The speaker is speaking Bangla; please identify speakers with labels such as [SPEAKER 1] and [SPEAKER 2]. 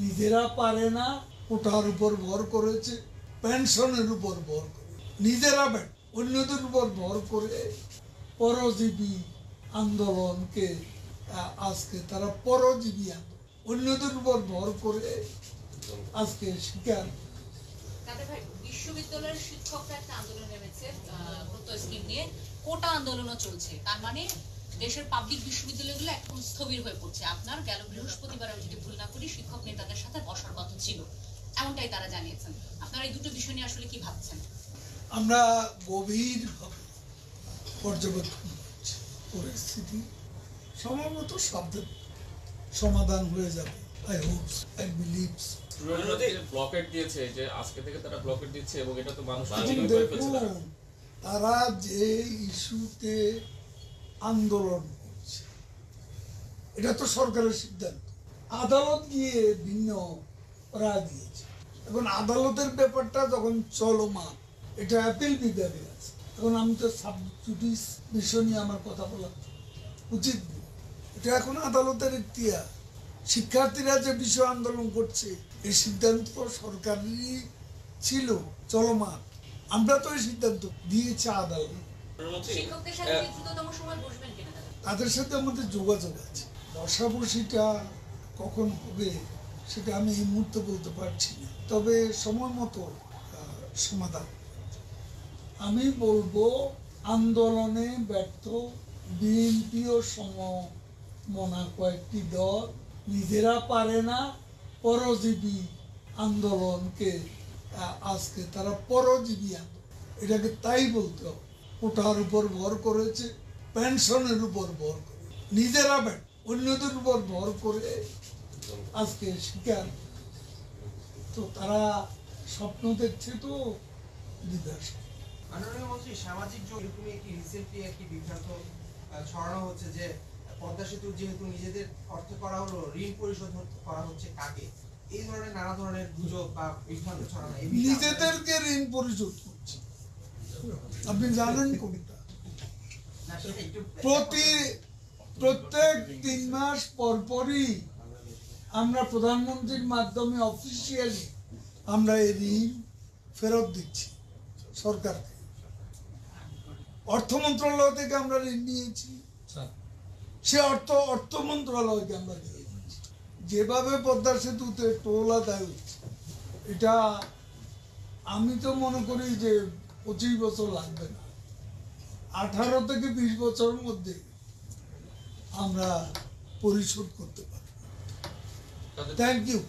[SPEAKER 1] নিজেরা পারে না, কোটার উপর ভর করেছে, পেনশনের উপর ভর করে, নিজেরা অন্যদের উপর ভর করে পরজীবী আন্দোলনকে আজকে তারা পরজীবী আন্দোলন অন্যদের উপর ভর করে আজকে শিকার।
[SPEAKER 2] বিশ্ববিদ্যালয়ের শিক্ষকরা একটা আন্দোলন নেমেছে প্রত্যয় স্কিম নিয়ে, কোটা আন্দোলনও চলছে। তার মানে দেশের পাবলিক বিশ্ববিদ্যালয়গুলো এখন স্থবির হয়ে পড়ছে। আপনার গেল বৃহস্পতিবার, আমি যদি ভুল না করি, শিক্ষক নেতাদের সাথে বসার কথা ছিল, এমনটাই তারা জানিয়েছেন। আপনারা এই দুটো বিষয় নিয়ে আসলে কি ভাবছেন?
[SPEAKER 1] আমরা গভীরভাবে পর্যবেক্ষণ করছি পরিস্থিতি, সম্ভবত শব্দের সমাধান হয়ে যাবে। I Hopes, I believes.
[SPEAKER 3] Blockade দিয়েছে যে আজকে থেকে তারা ব্লকেট দিচ্ছে এবং এটা তো মানুষ
[SPEAKER 1] তারা যে ইস্যুতে আন্দোলন করছে এটা তো সরকারের সিদ্ধান্ত। আদালত গিয়ে ভিন্ন রায় দিয়েছে। এখন আদালতের ব্যাপারটা যখন চলমান, এটা অ্যাপিল বিভাগে আছে। এখন আমি তো সাব জুডিস বিষয় নিয়ে আমার কথা বলা উচিত, এটা এখন আদালতের ইখতিয়ার। শিক্ষার্থীরা যে বিষয় আন্দোলন করছে এই সিদ্ধান্ত সরকারেরই ছিল, চলমান। আমরা তো এই সিদ্ধান্ত দিয়েছি আদালত। তাদের সাথে আমাদের যোগাযোগ আছে। বসাবসিটা কখন হবে সেটা আমি এই মুহূর্তে বলতে পারছি না, তবে সময় মতো সমাধান। আমি বলবো আন্দোলনে ব্যর্থ বিএনপি ও সমমনা কয়েকটি দল নিজেরা পারে না, পরজীবী আন্দোলনকে আজকে তারা পরজীবী আন্দোলন, এটাকে তাই বলতে হবে। কোটার উপর ভর করেছে, পেনশনের উপর ভর করে, নিজেরা অন্যদের উপর ভর করে আজকে শিকার। তো তারা স্বপ্ন দেখছে তো বিদেশ।
[SPEAKER 4] মাননীয় মন্ত্রী, সামাজিক যোগাযোগ একটি রিসেন্টলি একটি বিভ্রান্ত ছড়ানো হচ্ছে যে পদ্মা সেতু যেহেতু নিজেদের অর্থে করা হলো, ঋণ পরিশোধ করা হচ্ছে কাকে? এই ধরনের নানা ধরনের গুজব বা বিভ্রান্ত ছড়ানো।
[SPEAKER 1] নিজেদেরকে ঋণ পরিশোধ করছে, আপনি জানেন কোনটা? প্রত্যেক 3 মাস পরপরই আমরা প্রধানমন্ত্রীর মাধ্যমে অফিসিয়ালি আমরা এই ঋণ ফেরত দিচ্ছি সরকারকে। অর্থ মন্ত্রণালয় থেকে আমরা ঋণ নিয়েছি, সে অর্থ মন্ত্রণালয়কে আমরা দিয়ে দিচ্ছি। যেভাবে পদ্মা সেতুতে টোল আদায় হচ্ছে, এটা আমি তো মনে করি যে 25 বছর লাগবে না, 18 থেকে 20 বছরের মধ্যে আমরা পরিশোধ করতে পারব। Thank you.